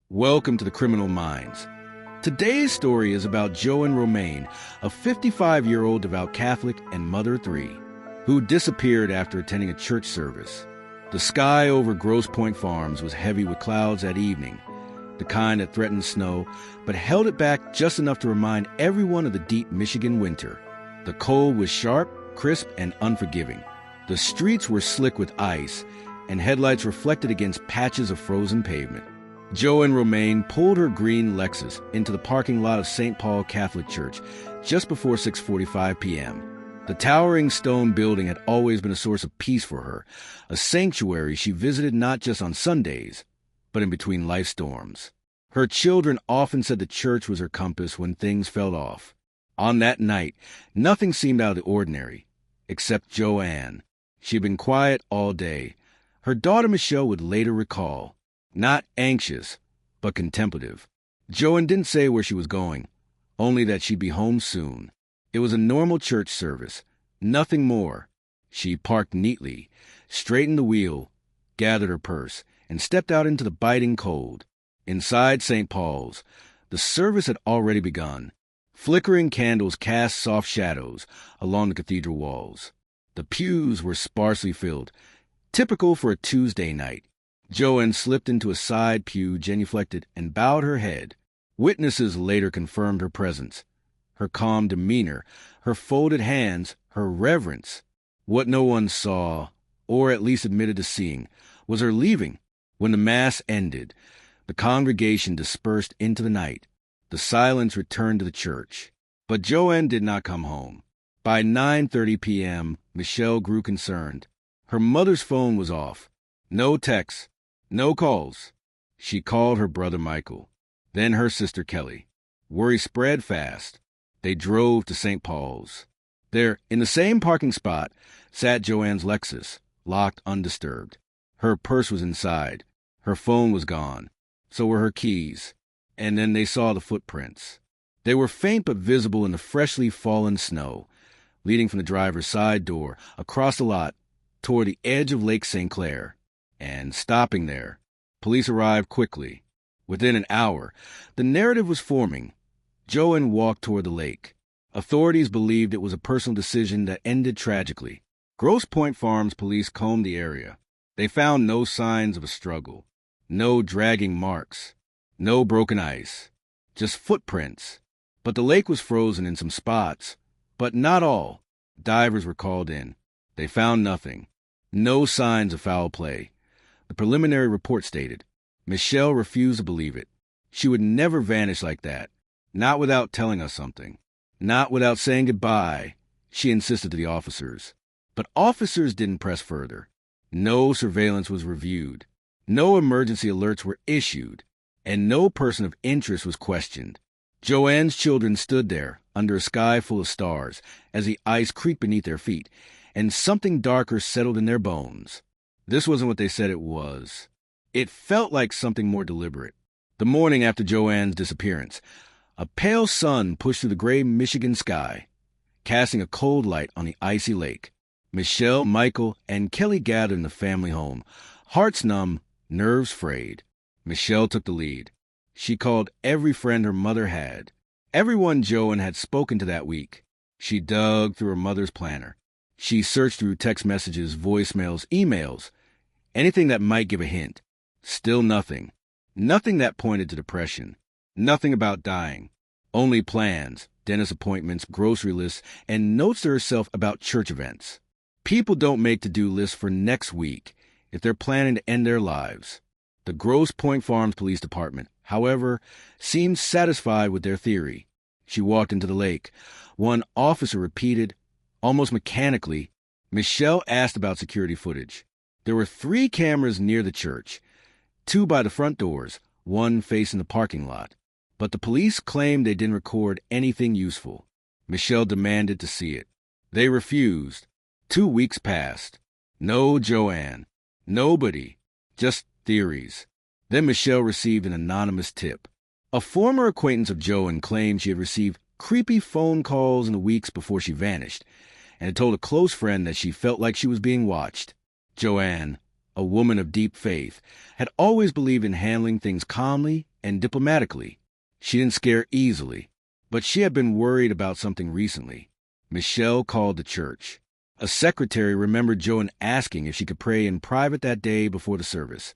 Welcome to the Criminal Minds. Today's story is about JoAnn Romain, a 55-year-old devout Catholic and mother of three, who disappeared after attending a church service. The sky over Grosse Pointe Farms was heavy with clouds that evening, the kind that threatened snow, but held it back just enough to remind everyone of the deep Michigan winter. The cold was sharp, crisp, and unforgiving. The streets were slick with ice, and headlights reflected against patches of frozen pavement. JoAnn Romain pulled her green Lexus into the parking lot of St. Paul Catholic Church just before 6:45 p.m. The towering stone building had always been a source of peace for her, a sanctuary she visited not just on Sundays, but in between life storms. Her children often said the church was her compass when things fell off. On that night, nothing seemed out of the ordinary, except JoAnn. She had been quiet all day. Her daughter Michelle would later recall, not anxious, but contemplative. JoAnn didn't say where she was going, only that she'd be home soon. It was a normal church service, nothing more. She parked neatly, straightened the wheel, gathered her purse, and stepped out into the biting cold. Inside St. Paul's, the service had already begun. Flickering candles cast soft shadows along the cathedral walls. The pews were sparsely filled, typical for a Tuesday night. JoAnn slipped into a side pew, genuflected, and bowed her head. Witnesses later confirmed her presence, her calm demeanor, her folded hands, her reverence. What no one saw, or at least admitted to seeing, was her leaving. When the Mass ended, the congregation dispersed into the night. The silence returned to the church. But JoAnn did not come home. By 9:30 p.m., Michelle grew concerned. Her mother's phone was off. No texts. No calls. She called her brother Michael, then her sister Kelly. Worry spread fast. They drove to St. Paul's. There, in the same parking spot, sat JoAnn's Lexus, locked undisturbed. Her purse was inside. Her phone was gone. So were her keys. And then they saw the footprints. They were faint but visible in the freshly fallen snow, leading from the driver's side door, across the lot, toward the edge of Lake St. Clair. And stopping there, police arrived quickly. Within an hour, the narrative was forming. JoAnn walked toward the lake. Authorities believed it was a personal decision that ended tragically. Grosse Pointe Farms police combed the area. They found no signs of a struggle, no dragging marks, no broken ice, just footprints. But the lake was frozen in some spots, but not all. Divers were called in. They found nothing, no signs of foul play. The preliminary report stated, Michelle refused to believe it. She would never vanish like that, not without telling us something, not without saying goodbye, she insisted to the officers. But officers didn't press further. No surveillance was reviewed, no emergency alerts were issued, and no person of interest was questioned. JoAnn's children stood there under a sky full of stars as the ice creaked beneath their feet, and something darker settled in their bones. This wasn't what they said it was. It felt like something more deliberate. The morning after JoAnn's disappearance, a pale sun pushed through the gray Michigan sky, casting a cold light on the icy lake. Michelle, Michael, and Kelly gathered in the family home, hearts numb, nerves frayed. Michelle took the lead. She called every friend her mother had, everyone JoAnn had spoken to that week. She dug through her mother's planner. She searched through text messages, voicemails, emails, anything that might give a hint. Still nothing. Nothing that pointed to depression. Nothing about dying. Only plans, dentist appointments, grocery lists, and notes to herself about church events. People don't make to-do lists for next week if they're planning to end their lives. The Grosse Pointe Farms Police Department, however, seemed satisfied with their theory. She walked into the lake. One officer repeated, almost mechanically, Michelle asked about security footage. There were 3 cameras near the church, 2 by the front doors, 1 facing the parking lot. But the police claimed they didn't record anything useful. Michelle demanded to see it. They refused. 2 weeks passed. No JoAnn. Nobody. Just theories. Then Michelle received an anonymous tip. A former acquaintance of JoAnn claimed she had received creepy phone calls in the weeks before she vanished, and had told a close friend that she felt like she was being watched. JoAnn, a woman of deep faith, had always believed in handling things calmly and diplomatically. She didn't scare easily, but she had been worried about something recently. Michelle called the church. A secretary remembered JoAnn asking if she could pray in private that day before the service,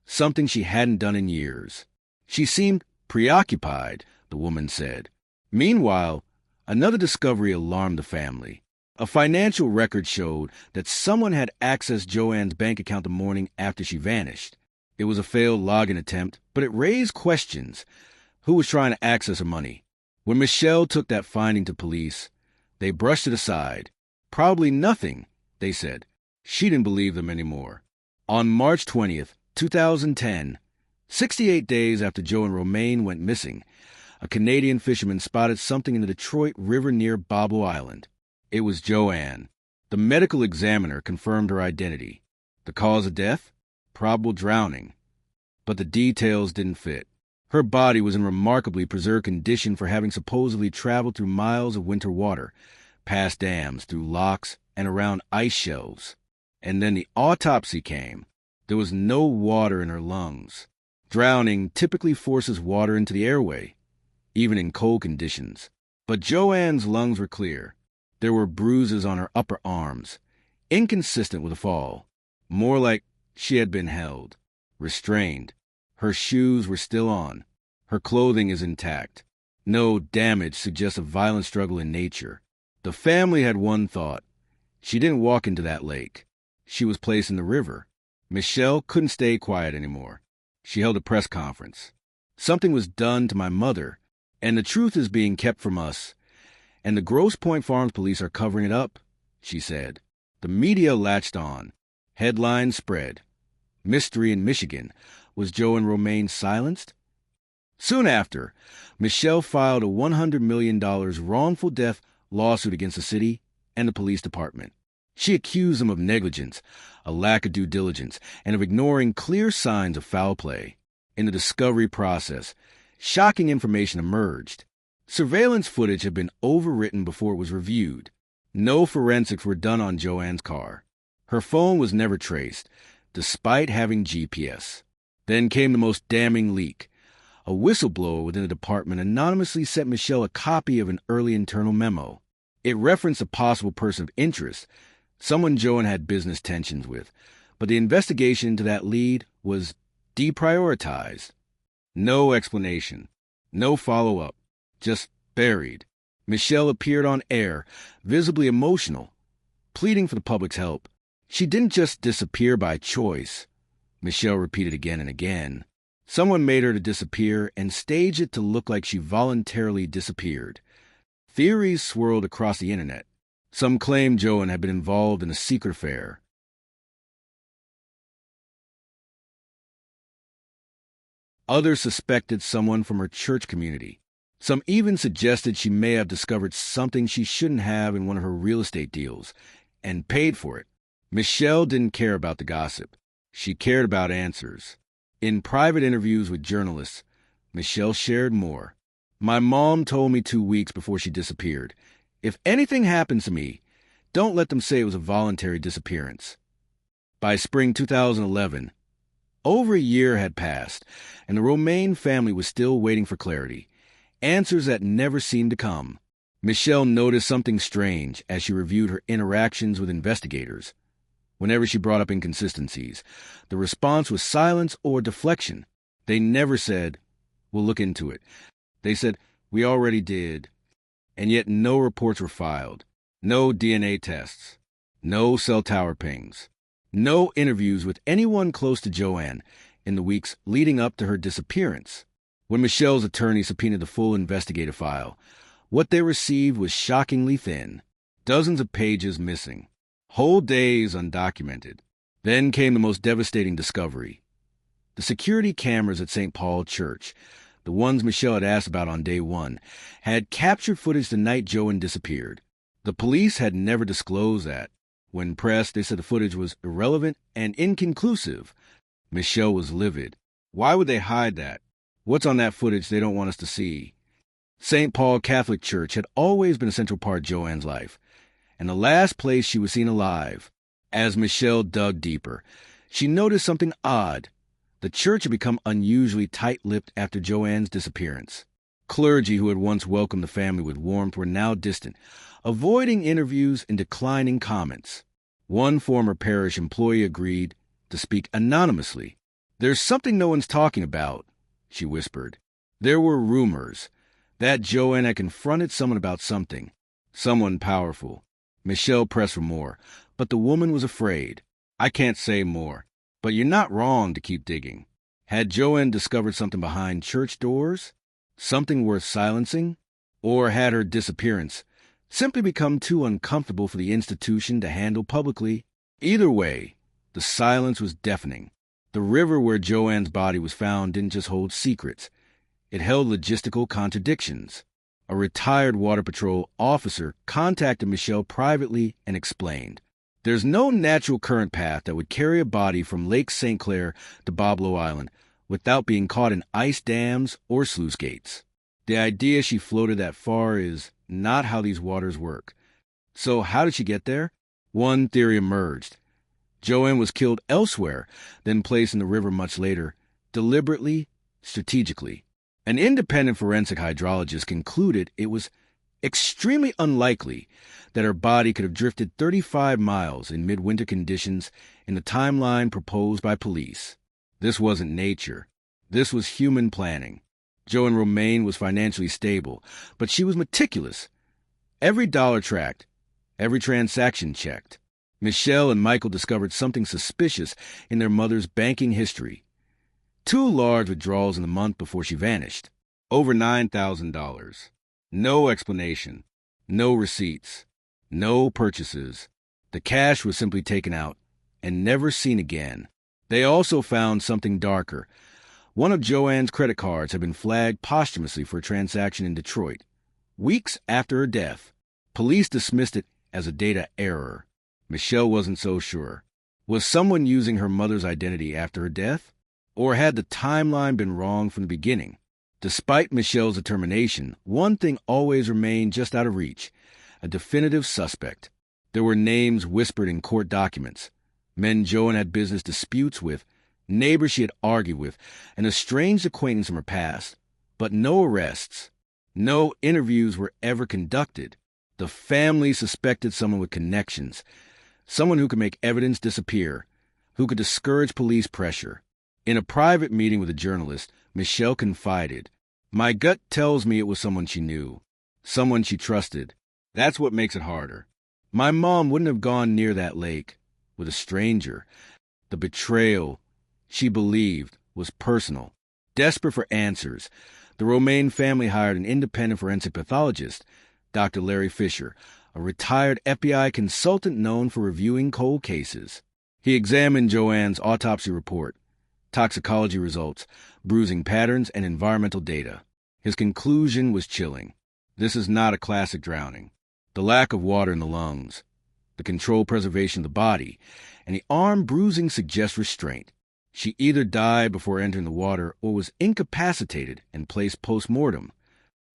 something she hadn't done in years. She seemed preoccupied, the woman said. Meanwhile, another discovery alarmed the family. A financial record showed that someone had accessed JoAnn's bank account the morning after she vanished. It was a failed login attempt, but it raised questions. Who was trying to access her money? When Michelle took that finding to police, they brushed it aside. Probably nothing, they said. She didn't believe them anymore. On March 20th, 2010, 68 days after JoAnn Romain went missing, a Canadian fisherman spotted something in the Detroit River near Boblo Island. It was JoAnn. The medical examiner confirmed her identity. The cause of death? Probable drowning. But the details didn't fit. Her body was in remarkably preserved condition for having supposedly traveled through miles of winter water, past dams, through locks, and around ice shelves. And then the autopsy came. There was no water in her lungs. Drowning typically forces water into the airway, even in cold conditions. But JoAnn's lungs were clear. There were bruises on her upper arms, inconsistent with a fall. More like she had been held, restrained. Her shoes were still on. Her clothing is intact. No damage suggests a violent struggle in nature. The family had one thought. She didn't walk into that lake. She was placed in the river. Michelle couldn't stay quiet anymore. She held a press conference. Something was done to my mother, and the truth is being kept from us. And the Grosse Pointe Farms police are covering it up, she said. The media latched on. Headlines spread. Mystery in Michigan. Was JoAnn Romain silenced? Soon after, Michelle filed a $100 million wrongful death lawsuit against the city and the police department. She accused them of negligence, a lack of due diligence, and of ignoring clear signs of foul play. In the discovery process, shocking information emerged. Surveillance footage had been overwritten before it was reviewed. No forensics were done on JoAnn's car. Her phone was never traced, despite having GPS. Then came the most damning leak. A whistleblower within the department anonymously sent Michelle a copy of an early internal memo. It referenced a possible person of interest, someone JoAnn had business tensions with, but the investigation into that lead was deprioritized. No explanation, no follow-up, just buried. Michelle appeared on air, visibly emotional, pleading for the public's help. She didn't just disappear by choice. Michelle repeated again and again. Someone made her to disappear and staged it to look like she voluntarily disappeared. Theories swirled across the internet. Some claimed JoAnn had been involved in a secret affair. Others suspected someone from her church community. Some even suggested she may have discovered something she shouldn't have in one of her real estate deals, and paid for it. Michelle didn't care about the gossip. She cared about answers. In private interviews with journalists, Michelle shared more. My mom told me 2 weeks before she disappeared, if anything happens to me, don't let them say it was a voluntary disappearance. By spring 2011, over a year had passed, and the Romain family was still waiting for clarity. Answers that never seemed to come. Michelle noticed something strange as she reviewed her interactions with investigators. Whenever she brought up inconsistencies, the response was silence or deflection. They never said, "We'll look into it." They said, "We already did." And yet no reports were filed, no DNA tests, no cell tower pings, no interviews with anyone close to JoAnn in the weeks leading up to her disappearance. When Michelle's attorney subpoenaed the full investigative file, what they received was shockingly thin. Dozens of pages missing. Whole days undocumented. Then came the most devastating discovery. The security cameras at St. Paul Church, the ones Michelle had asked about on day one, had captured footage the night JoAnn disappeared. The police had never disclosed that. When pressed, they said the footage was irrelevant and inconclusive. Michelle was livid. Why would they hide that? What's on that footage they don't want us to see? St. Paul Catholic Church had always been a central part of JoAnn's life, and the last place she was seen alive. As Michelle dug deeper, she noticed something odd. The church had become unusually tight-lipped after JoAnn's disappearance. Clergy who had once welcomed the family with warmth were now distant, avoiding interviews and declining comments. One former parish employee agreed to speak anonymously. "There's something no one's talking about," she whispered. There were rumors that JoAnn had confronted someone about something, someone powerful. Michelle pressed for more, but the woman was afraid. "I can't say more, but you're not wrong to keep digging." Had JoAnn discovered something behind church doors? Something worth silencing? Or had her disappearance simply become too uncomfortable for the institution to handle publicly? Either way, the silence was deafening. The river where JoAnn's body was found didn't just hold secrets. It held logistical contradictions. A retired Water Patrol officer contacted Michelle privately and explained, "There's no natural current path that would carry a body from Lake St. Clair to Boblo Island without being caught in ice dams or sluice gates. The idea she floated that far is not how these waters work." So how did she get there? One theory emerged. JoAnn was killed elsewhere, then placed in the river much later, deliberately, strategically. An independent forensic hydrologist concluded it was extremely unlikely that her body could have drifted 35 miles in midwinter conditions in the timeline proposed by police. This wasn't nature. This was human planning. JoAnn Romain was financially stable, but she was meticulous. Every dollar tracked, every transaction checked. Michelle and Michael discovered something suspicious in their mother's banking history. 2 large withdrawals in the month before she vanished. Over $9,000. No explanation. No receipts. No purchases. The cash was simply taken out and never seen again. They also found something darker. One of JoAnn's credit cards had been flagged posthumously for a transaction in Detroit. Weeks after her death, police dismissed it as a data error. Michelle wasn't so sure. Was someone using her mother's identity after her death? Or had the timeline been wrong from the beginning? Despite Michelle's determination, one thing always remained just out of reach: a definitive suspect. There were names whispered in court documents, men JoAnn had business disputes with, neighbors she had argued with, and a strange acquaintance from her past. But no arrests. No interviews were ever conducted. The family suspected someone with connections, someone who could make evidence disappear, who could discourage police pressure. In a private meeting with a journalist, Michelle confided, "My gut tells me it was someone she knew, someone she trusted. That's what makes it harder. My mom wouldn't have gone near that lake with a stranger." The betrayal, she believed, was personal. Desperate for answers, the Romain family hired an independent forensic pathologist, Dr. Larry Fisher, a retired FBI consultant known for reviewing cold cases. He examined JoAnn's autopsy report, toxicology results, bruising patterns, and environmental data. His conclusion was chilling. This is not a classic drowning. The lack of water in the lungs, the controlled preservation of the body, and the arm bruising suggest restraint. She either died before entering the water or was incapacitated and placed post-mortem.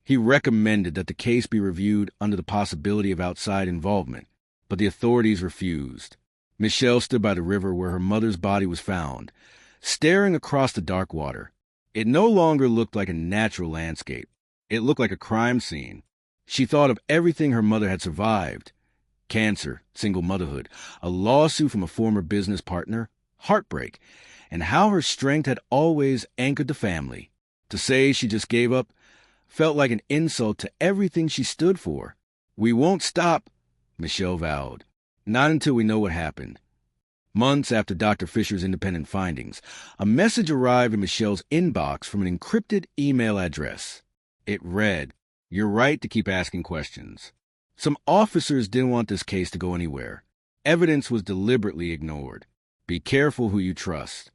He recommended that the case be reviewed under the possibility of outside involvement, but the authorities refused. Michelle stood by the river where her mother's body was found, staring across the dark water. It no longer looked like a natural landscape. It looked like a crime scene. She thought of everything her mother had survived: cancer, single motherhood, a lawsuit from a former business partner, heartbreak, and how her strength had always anchored the family. To say she just gave up felt like an insult to everything she stood for. "We won't stop," Michelle vowed. "Not until we know what happened." Months after Dr. Fisher's independent findings, a message arrived in Michelle's inbox from an encrypted email address. It read, "You're right to keep asking questions." Some officers didn't want this case to go anywhere. Evidence was deliberately ignored. Be careful who you trust.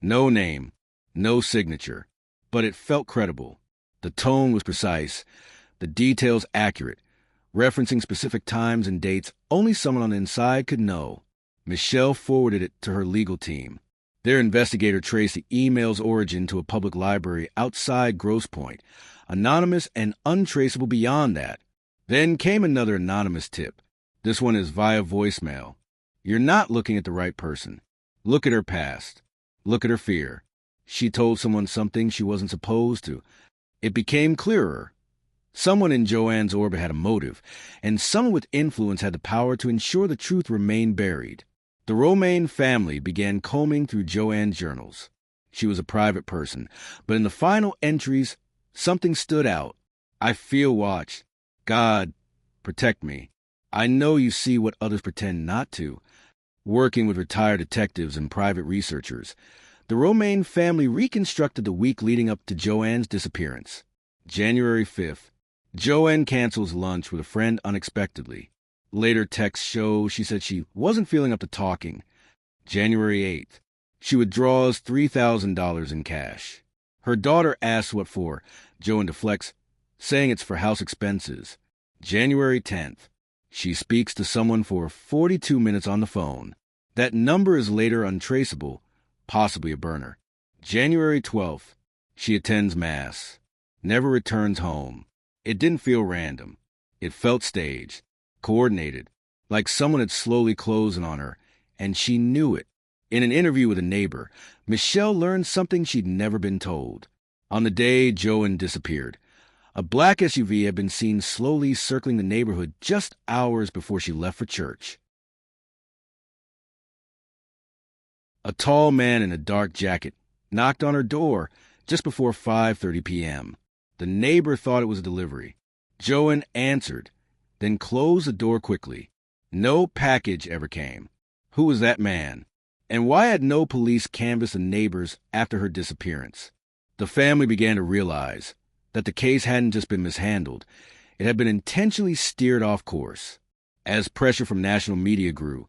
No name, no signature, but it felt credible. The tone was precise, the details accurate, referencing specific times and dates only someone on the inside could know. Michelle forwarded it to her legal team. Their investigator traced the email's origin to a public library outside Grosse Pointe, anonymous and untraceable beyond that. Then came another anonymous tip. This one is via voicemail. "You're not looking at the right person. Look at her past. Look at her fear. She told someone something she wasn't supposed to. It became clearer. Someone in JoAnn's orbit had a motive, and someone with influence had the power to ensure the truth remained buried. The Romain family began combing through JoAnn's journals. She was a private person, but in the final entries, something stood out. I feel watched. God, protect me. I know you see what others pretend not to. Working with retired detectives and private researchers, the Romain family reconstructed the week leading up to JoAnn's disappearance. January 5th. JoAnn cancels lunch with a friend unexpectedly. Later texts show she said she wasn't feeling up to talking. January 8th. She withdraws $3,000 in cash. Her daughter asks what for. JoAnn deflects, saying it's for house expenses. January 10th. She speaks to someone for 42 minutes on the phone. That number is later untraceable, possibly a burner. January 12th. She attends Mass. Never returns home. It didn't feel random. It felt staged, coordinated, like someone had slowly closed in on her, and she knew it. In an interview with a neighbor, Michelle learned something she'd never been told. On the day JoAnn disappeared, a black SUV had been seen slowly circling the neighborhood just hours before she left for church. A tall man in a dark jacket knocked on her door just before 5:30 p.m. The neighbor thought it was a delivery. JoAnn answered, then closed the door quickly. No package ever came. Who was that man? And why had no police canvassed the neighbors after her disappearance? The family began to realize that the case hadn't just been mishandled, it had been intentionally steered off course. As pressure from national media grew,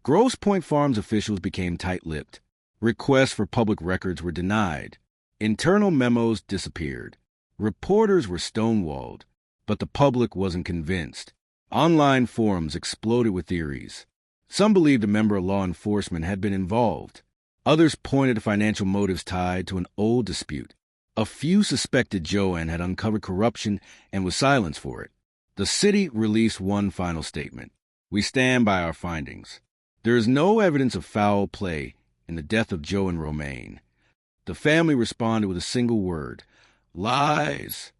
Grosse Pointe Farms officials became tight-lipped. Requests for public records were denied. Internal memos disappeared. Reporters were stonewalled, but the public wasn't convinced. Online forums exploded with theories. Some believed a member of law enforcement had been involved. Others pointed to financial motives tied to an old dispute. A few suspected JoAnn had uncovered corruption and was silenced for it. The city released one final statement. We stand by our findings. There is no evidence of foul play in the death of JoAnn Romain. The family responded with a single word: lies.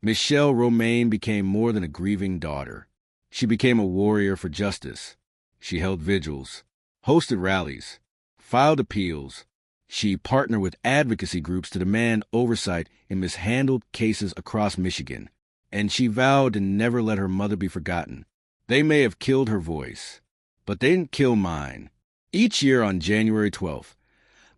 Michelle Romain became more than a grieving daughter. She became a warrior for justice. She held vigils, hosted rallies, filed appeals. She partnered with advocacy groups to demand oversight in mishandled cases across Michigan. And she vowed to never let her mother be forgotten. They may have killed her voice, but they didn't kill mine. Each year on January 12th,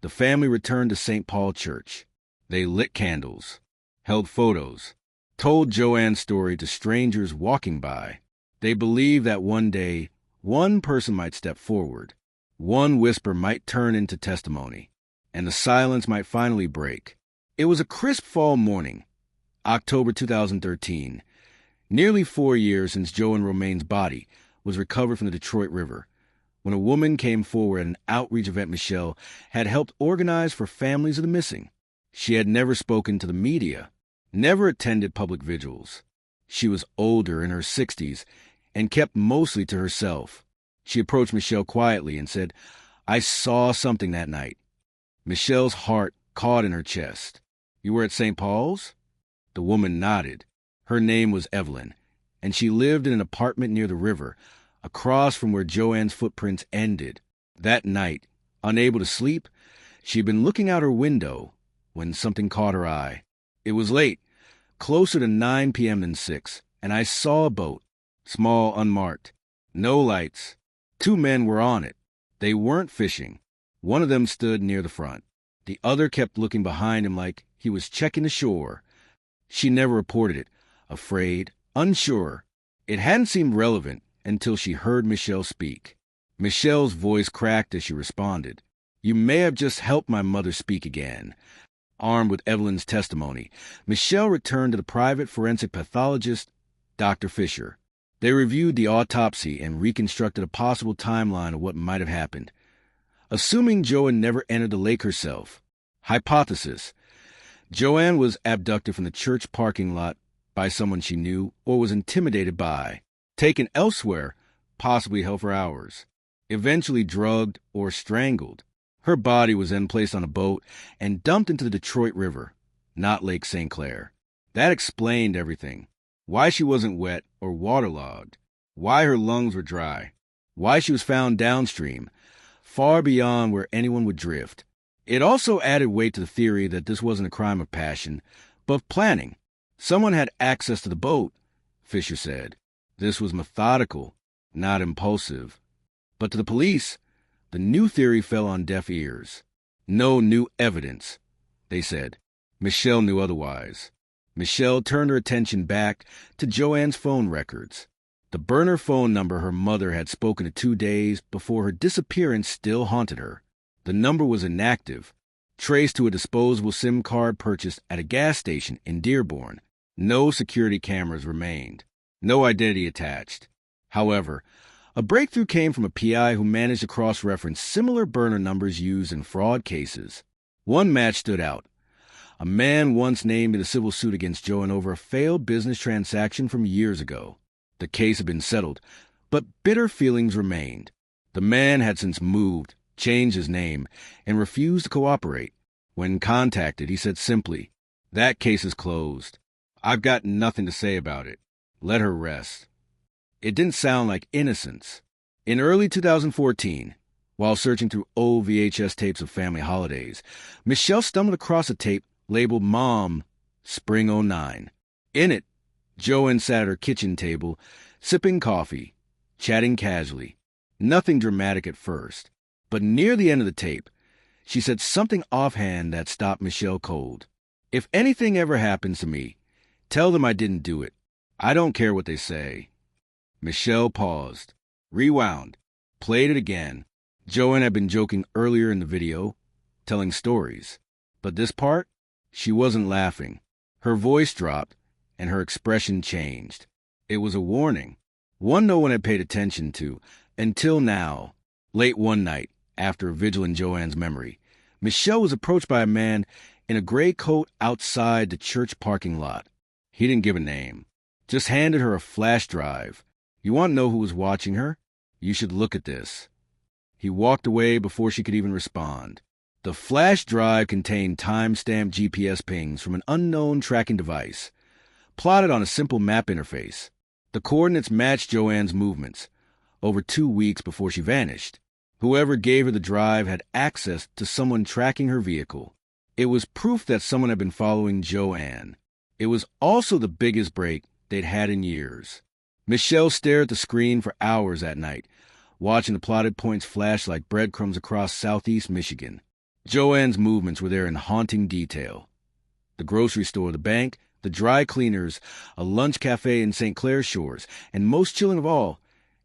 the family returned to St. Paul Church. They lit candles, held photos, told JoAnn's story to strangers walking by. They believed that one day, one person might step forward. One whisper might turn into testimony, and the silence might finally break. It was a crisp fall morning, October 2013, nearly 4 years since JoAnn Romain's body was recovered from the Detroit River, when a woman came forward at an outreach event Michelle had helped organize for families of the missing. She had never spoken to the media, never attended public vigils. She was older, in her 60s, and kept mostly to herself. She approached Michelle quietly and said, "I saw something that night." Michelle's heart caught in her chest. "You were at St. Paul's?" The woman nodded. Her name was Evelyn, and she lived in an apartment near the river, across from where JoAnn's footprints ended. That night, unable to sleep, she'd been looking out her window when something caught her eye. It was late, closer to 9 p.m. than 6, and I saw a boat, small, unmarked, no lights. 2 men were on it. They weren't fishing. One of them stood near the front. The other kept looking behind him like he was checking the shore. She never reported it, afraid, unsure. It hadn't seemed relevant until she heard Michelle speak. Michelle's voice cracked as she responded. "You may have just helped my mother speak again." Armed with Evelyn's testimony, Michelle returned to the private forensic pathologist, Dr. Fisher. They reviewed the autopsy and reconstructed a possible timeline of what might have happened. Assuming JoAnn never entered the lake herself. Hypothesis: JoAnn was abducted from the church parking lot by someone she knew or was intimidated by, taken elsewhere, possibly held for hours, eventually drugged or strangled. Her body was then placed on a boat and dumped into the Detroit River, not Lake St. Clair. That explained everything. Why she wasn't wet or waterlogged. Why her lungs were dry. Why she was found downstream, far beyond where anyone would drift. It also added weight to the theory that this wasn't a crime of passion, but of planning. Someone had access to the boat, Fisher said. This was methodical, not impulsive. But to the police, the new theory fell on deaf ears. No new evidence, they said. Michelle knew otherwise. Michelle turned her attention back to JoAnn's phone records. The burner phone number her mother had spoken to 2 days before her disappearance still haunted her. The number was inactive, traced to a disposable SIM card purchased at a gas station in Dearborn. No security cameras remained. No identity attached. However, a breakthrough came from a PI who managed to cross-reference similar burner numbers used in fraud cases. One match stood out. A man once named in a civil suit against JoAnn over a failed business transaction from years ago. The case had been settled, but bitter feelings remained. The man had since moved, changed his name, and refused to cooperate. When contacted, he said simply, "That case is closed. I've got nothing to say about it. Let her rest." It didn't sound like innocence. In early 2014, while searching through old VHS tapes of family holidays, Michelle stumbled across a tape labeled Mom, Spring '09. In it, JoAnn sat at her kitchen table, sipping coffee, chatting casually. Nothing dramatic at first, but near the end of the tape, she said something offhand that stopped Michelle cold. "If anything ever happens to me, tell them I didn't do it. I don't care what they say." Michelle paused, rewound, played it again. JoAnn had been joking earlier in the video, telling stories. But this part, she wasn't laughing. Her voice dropped, and her expression changed. It was a warning, one no one had paid attention to, until now. Late one night, after a vigil in JoAnn's memory, Michelle was approached by a man in a gray coat outside the church parking lot. He didn't give a name, just handed her a flash drive. "You want to know who was watching her? You should look at this." He walked away before she could even respond. The flash drive contained time-stamped GPS pings from an unknown tracking device, plotted on a simple map interface. The coordinates matched JoAnn's movements, over 2 weeks before she vanished. Whoever gave her the drive had access to someone tracking her vehicle. It was proof that someone had been following JoAnn. It was also the biggest break they'd had in years. Michelle stared at the screen for hours that night, watching the plotted points flash like breadcrumbs across southeast Michigan. JoAnn's movements were there in haunting detail. The grocery store, the bank, the dry cleaners, a lunch cafe in St. Clair Shores, and most chilling of all,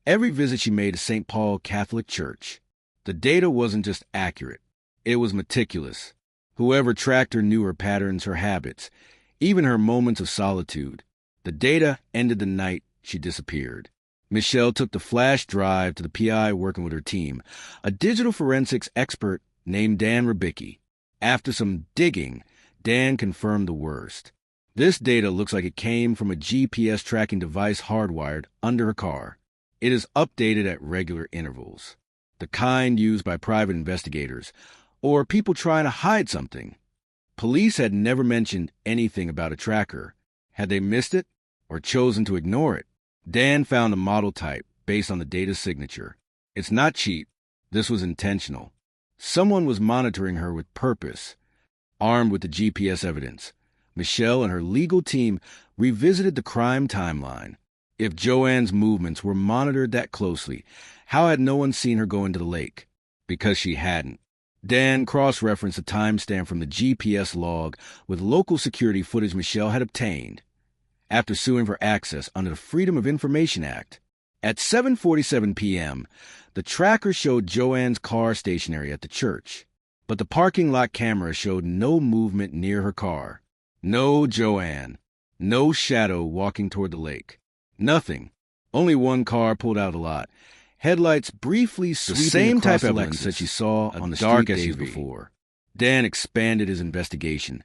every visit she made to St. Paul Catholic Church. The data wasn't just accurate. It was meticulous. Whoever tracked her knew her patterns, her habits, even her moments of solitude. The data ended the night she disappeared. Michelle took the flash drive to the PI working with her team, a digital forensics expert named Dan Ribicki. After some digging, Dan confirmed the worst. This data looks like it came from a GPS tracking device hardwired under her car. It is updated at regular intervals, the kind used by private investigators or people trying to hide something. Police had never mentioned anything about a tracker. Had they missed it or chosen to ignore it? Dan found a model type based on the data signature. It's not cheap. This was intentional. Someone was monitoring her with purpose. Armed with the GPS evidence, Michelle and her legal team revisited the crime timeline. If JoAnn's movements were monitored that closely, how had no one seen her go into the lake? Because she hadn't. Dan cross-referenced a timestamp from the GPS log with local security footage Michelle had obtained after suing for access under the Freedom of Information Act. At 7:47 p.m., the tracker showed JoAnn's car stationary at the church, but the parking lot camera showed no movement near her car. No JoAnn. No shadow walking toward the lake. Nothing. Only one car pulled out of the lot. Headlights briefly sweeping the same type of evidence that she saw on the dark SUV before. Dan expanded his investigation,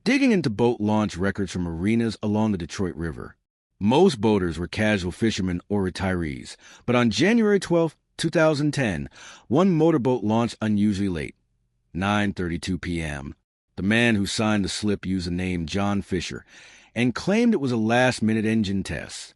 digging into boat launch records from marinas along the Detroit River. Most boaters were casual fishermen or retirees, but on January 12, 2010, one motorboat launched unusually late, 9:32 p.m. The man who signed the slip used the name John Fisher and claimed it was a last-minute engine test.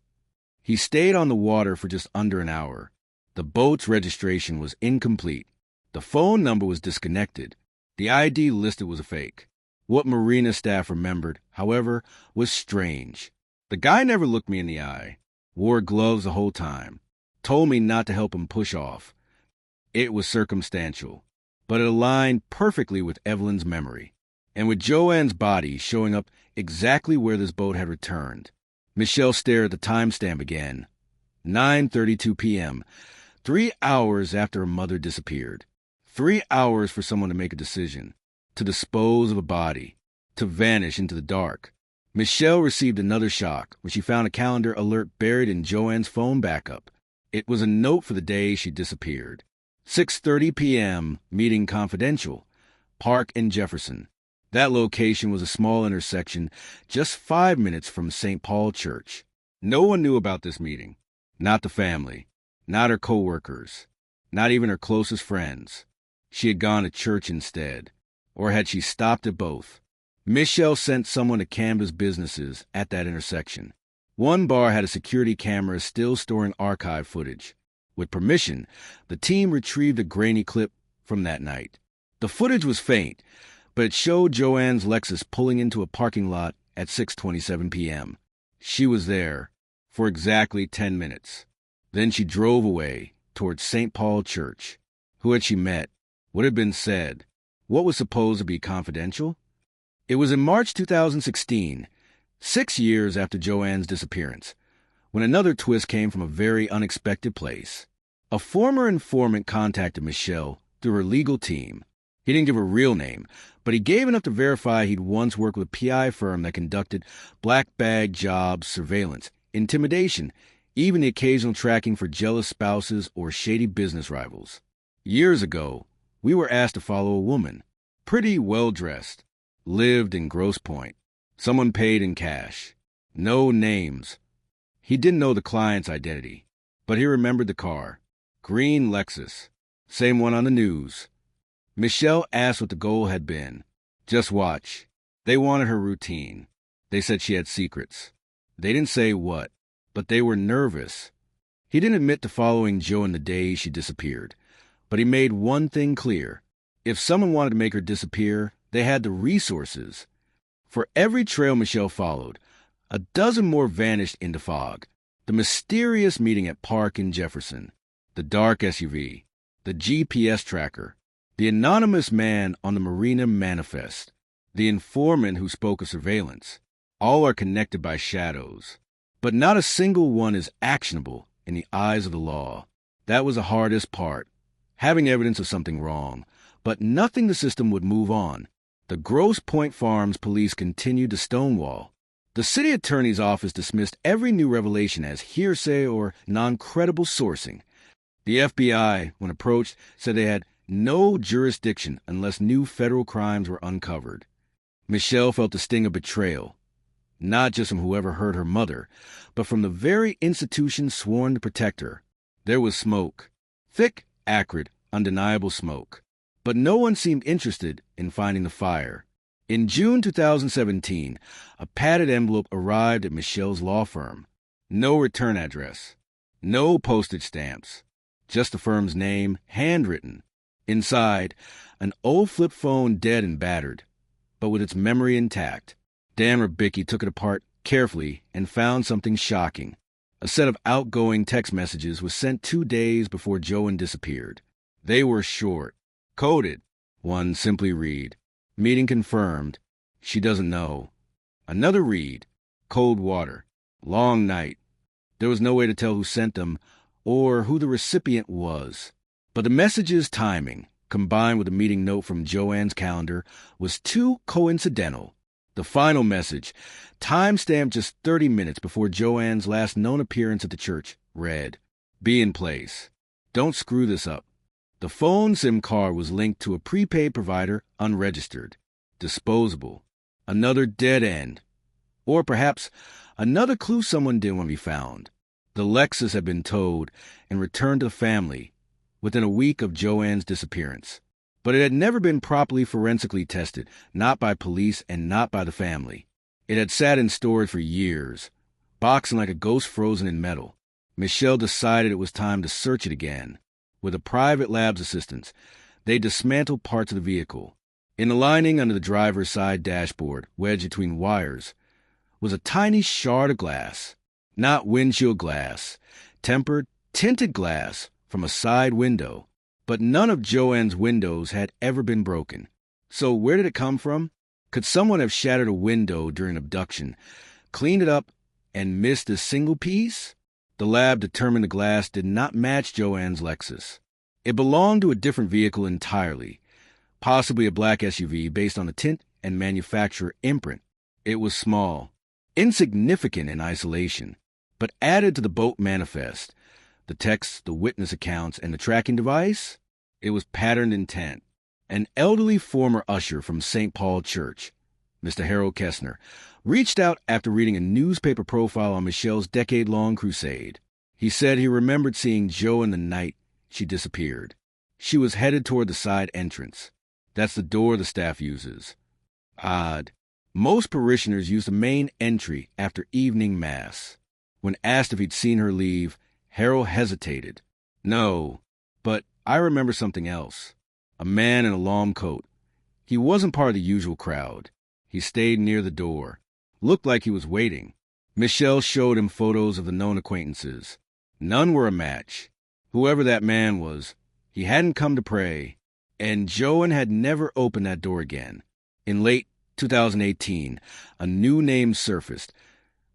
He stayed on the water for just under an hour. The boat's registration was incomplete. The phone number was disconnected. The ID listed was a fake. What marina staff remembered, however, was strange. The guy never looked me in the eye, wore gloves the whole time, told me not to help him push off. It was circumstantial, but it aligned perfectly with Evelyn's memory, and with JoAnn's body showing up exactly where this boat had returned. Michelle stared at the timestamp again. 9:32 p.m., 3 hours after her mother disappeared. 3 hours for someone to make a decision, to dispose of a body, to vanish into the dark. Michelle received another shock when she found a calendar alert buried in JoAnn's phone backup. It was a note for the day she disappeared. 6:30 p.m., meeting confidential, Park and Jefferson. That location was a small intersection just 5 minutes from St. Paul Church. No one knew about this meeting. Not the family, not her co-workers, not even her closest friends. She had gone to church instead. Or had she stopped at both? Michelle sent someone to canvass businesses at that intersection. One bar had a security camera still storing archive footage. With permission, the team retrieved a grainy clip from that night. The footage was faint, but it showed JoAnn's Lexus pulling into a parking lot at 6:27 p.m. She was there for exactly 10 minutes. Then she drove away towards St. Paul Church. Who had she met? What had been said? What was supposed to be confidential? It was in March 2016, 6 years after JoAnn's disappearance, when another twist came from a very unexpected place. A former informant contacted Michelle through her legal team. He didn't give her real name, but he gave enough to verify he'd once worked with a PI firm that conducted black bag jobs, surveillance, intimidation, even the occasional tracking for jealous spouses or shady business rivals. Years ago, we were asked to follow a woman, pretty well-dressed, lived in Grosse Pointe. Someone paid in cash. No names. He didn't know the client's identity, but he remembered the car. Green Lexus. Same one on the news. Michelle asked what the goal had been. Just watch. They wanted her routine. They said she had secrets. They didn't say what, but they were nervous. He didn't admit to following JoAnn the day she disappeared, but he made one thing clear. If someone wanted to make her disappear, they had the resources. For every trail Michelle followed, a dozen more vanished into fog. The mysterious meeting at Park and Jefferson, the dark SUV, the GPS tracker, the anonymous man on the Marina manifest, the informant who spoke of surveillance. All are connected by shadows, but not a single one is actionable in the eyes of the law. That was the hardest part, having evidence of something wrong, but nothing the system would move on. The Grosse Pointe Farms police continued to stonewall. The city attorney's office dismissed every new revelation as hearsay or non-credible sourcing. The FBI, when approached, said they had no jurisdiction unless new federal crimes were uncovered. Michelle felt the sting of betrayal, not just from whoever hurt her mother, but from the very institution sworn to protect her. There was smoke. Thick, acrid, undeniable smoke. But no one seemed interested in finding the fire. In June 2017, a padded envelope arrived at Michelle's law firm. No return address. No postage stamps. Just the firm's name, handwritten. Inside, an old flip phone dead and battered, but with its memory intact. Dan Rubicki took it apart carefully and found something shocking. A set of outgoing text messages was sent 2 days before JoAnn disappeared. They were short, coded. One simply read, "Meeting confirmed. She doesn't know." Another read, "Cold water. Long night." There was no way to tell who sent them or who the recipient was. But the message's timing, combined with a meeting note from JoAnn's calendar, was too coincidental. The final message, time-stamped just 30 minutes before JoAnn's last known appearance at the church, read, "Be in place. Don't screw this up." The phone SIM card was linked to a prepaid provider, unregistered, disposable, another dead end, or perhaps another clue someone didn't want to be found. The Lexus had been towed and returned to the family within a week of JoAnn's disappearance. but it had never been properly forensically tested, not by police and not by the family. It had sat in storage for years, boxing like a ghost frozen in metal. Michelle decided it was time to search it again. With a private lab's assistance, they dismantled parts of the vehicle. In the lining under the driver's side dashboard, wedged between wires, was a tiny shard of glass. Not windshield glass, tempered, tinted glass from a side window. But none of JoAnn's windows had ever been broken. So where did it come from? Could someone have shattered a window during abduction, cleaned it up, and missed a single piece? The lab determined the glass did not match JoAnn's Lexus. It belonged to a different vehicle entirely, possibly a black SUV based on the tint and manufacturer imprint. It was small, insignificant in isolation, but added to the boat manifest, the text, the witness accounts, and the tracking device, it was patterned intent. An elderly former usher from St. Paul Church, Mr. Harold Kessner, reached out after reading a newspaper profile on Michelle's decade-long crusade. He said he remembered seeing JoAnn the night she disappeared. She was headed toward the side entrance. That's the door the staff uses. Odd. Most parishioners use the main entry after evening mass. When asked if he'd seen her leave, Harold hesitated. No, but I remember something else. A man in a long coat. He wasn't part of the usual crowd. He stayed near the door. Looked like he was waiting. Michelle showed him photos of the known acquaintances. None were a match. Whoever that man was, he hadn't come to pray. And JoAnn had never opened that door again. In late 2018, a new name surfaced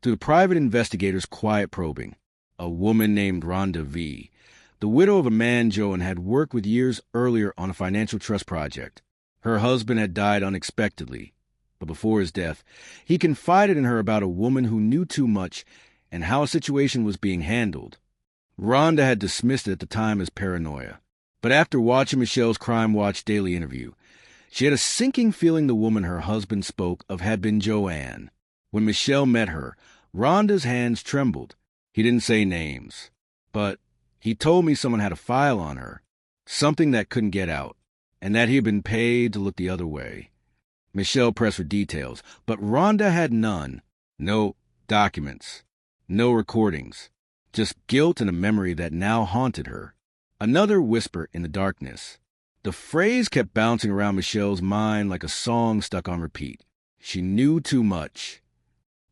through the private investigators' quiet probing. A woman named Rhonda V., the widow of a man JoAnn had worked with years earlier on a financial trust project. Her husband had died unexpectedly, but before his death, he confided in her about a woman who knew too much and how a situation was being handled. Rhonda had dismissed it at the time as paranoia, but after watching Michelle's Crime Watch daily interview, she had a sinking feeling the woman her husband spoke of had been JoAnn. When Michelle met her, Rhonda's hands trembled. He didn't say names, but he told me someone had a file on her, something that couldn't get out, and that he had been paid to look the other way. Michelle pressed for details, but Rhonda had none. No documents, no recordings, just guilt and a memory that now haunted her. Another whisper in the darkness. The phrase kept bouncing around Michelle's mind like a song stuck on repeat. She knew too much.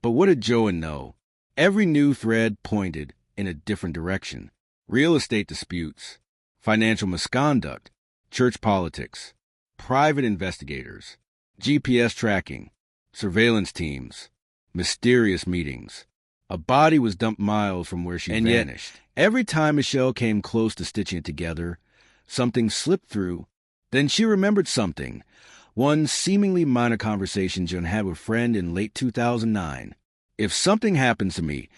But what did JoAnn know? Every new thread pointed in a different direction. Real estate disputes, financial misconduct, church politics, private investigators, GPS tracking, surveillance teams, mysterious meetings. A body was dumped miles from where she vanished. Yet, every time Michelle came close to stitching it together, something slipped through. Then she remembered something. One seemingly minor conversation JoAnn had with a friend in late 2009. If something happens to me,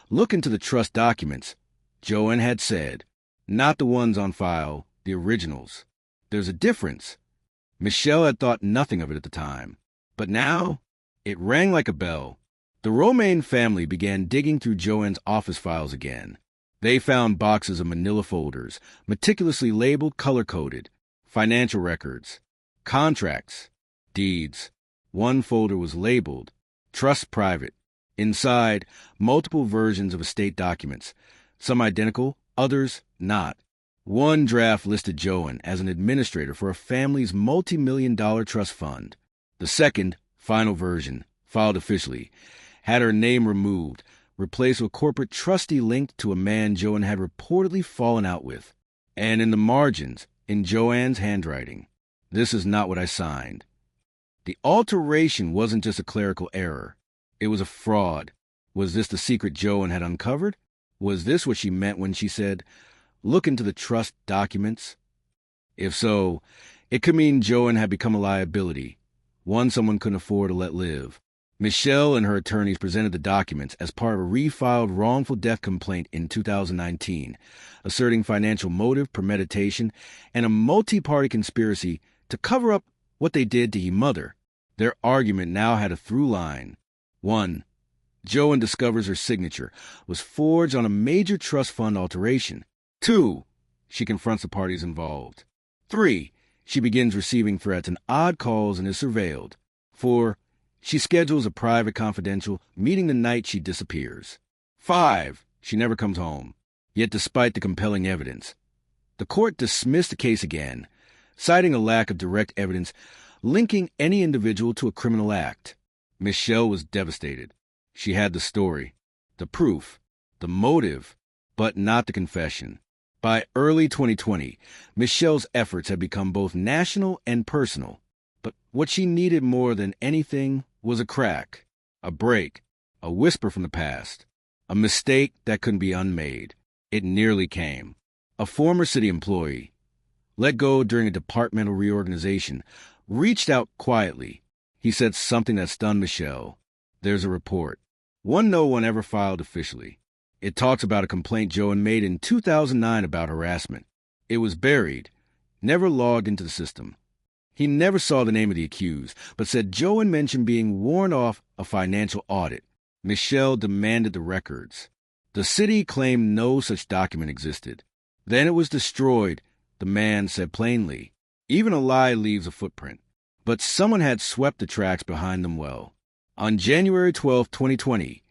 look into the trust documents, JoAnn had said. Not the ones on file, the originals. There's a difference. Michelle had thought nothing of it at the time. But now, it rang like a bell. The Romain family began digging through JoAnn's office files again. They found boxes of manila folders, meticulously labeled, color-coded, financial records, contracts, deeds. One folder was labeled, Trust Private. Inside, multiple versions of estate documents, some identical, others not. One draft listed JoAnn as an administrator for a family's multi-million-dollar trust fund. The second, final version, filed officially, had her name removed, replaced with a corporate trustee linked to a man JoAnn had reportedly fallen out with. And in the margins, in JoAnn's handwriting, this is not what I signed. The alteration wasn't just a clerical error. It was a fraud. Was this the secret JoAnn had uncovered? Was this what she meant when she said, look into the trust documents? If so, it could mean JoAnn had become a liability, one someone couldn't afford to let live. Michelle and her attorneys presented the documents as part of a refiled wrongful death complaint in 2019, asserting financial motive, premeditation, and a multi-party conspiracy to cover up what they did to her mother. Their argument now had a through line. 1. JoAnn discovers her signature was forged on a major trust fund alteration. 2. She confronts the parties involved. 3. She begins receiving threats and odd calls and is surveilled. 4. She schedules a private confidential meeting the night she disappears. 5. She never comes home. Yet despite the compelling evidence, the court dismissed the case again, citing a lack of direct evidence linking any individual to a criminal act. Michelle was devastated. She had the story, the proof, the motive, but not the confession. By early 2020, Michelle's efforts had become both national and personal. But what she needed more than anything was a crack, a break, a whisper from the past, a mistake that couldn't be unmade. It nearly came. A former city employee, let go during a departmental reorganization, reached out quietly. He said something that stunned Michelle. There's a report. One no one ever filed officially. It talks about a complaint JoAnn made in 2009 about harassment. It was buried, never logged into the system. He never saw the name of the accused, but said JoAnn mentioned being warned off a financial audit. Michelle demanded the records. The city claimed no such document existed. Then it was destroyed, the man said plainly. Even a lie leaves a footprint. But someone had swept the tracks behind them well. On January 12, 2020,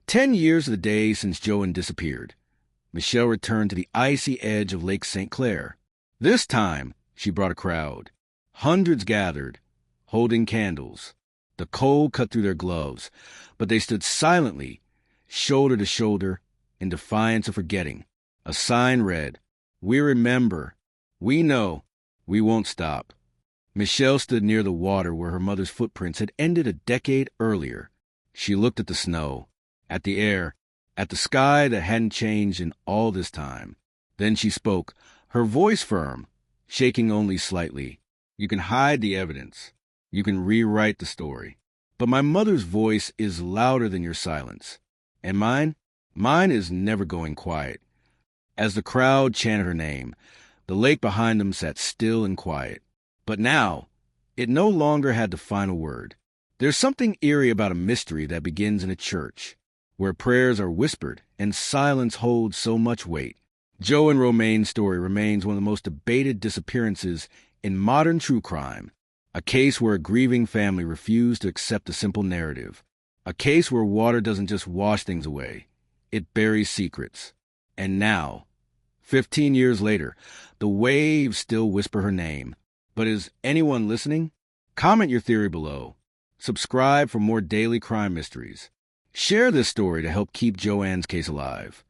10 years of the day since JoAnn disappeared, Michelle returned to the icy edge of Lake St. Clair. This time, she brought a crowd. Hundreds gathered, holding candles. The cold cut through their gloves, but they stood silently, shoulder to shoulder, in defiance of forgetting. A sign read, "We remember. We know. We won't stop." Michelle stood near the water where her mother's footprints had ended a decade earlier. She looked at the snow, at the air, at the sky that hadn't changed in all this time. Then she spoke, her voice firm, shaking only slightly. "You can hide the evidence. You can rewrite the story. But my mother's voice is louder than your silence. And mine? Mine is never going quiet." As the crowd chanted her name, the lake behind them sat still and quiet. But now, it no longer had the final word. There's something eerie about a mystery that begins in a church, where prayers are whispered and silence holds so much weight. JoAnn Romain's story remains one of the most debated disappearances in modern true crime. A case where a grieving family refused to accept a simple narrative. A case where water doesn't just wash things away. It buries secrets. And now, 15 years later, the waves still whisper her name. But is anyone listening? Comment your theory below. Subscribe for more daily crime mysteries. Share this story to help keep JoAnn's case alive.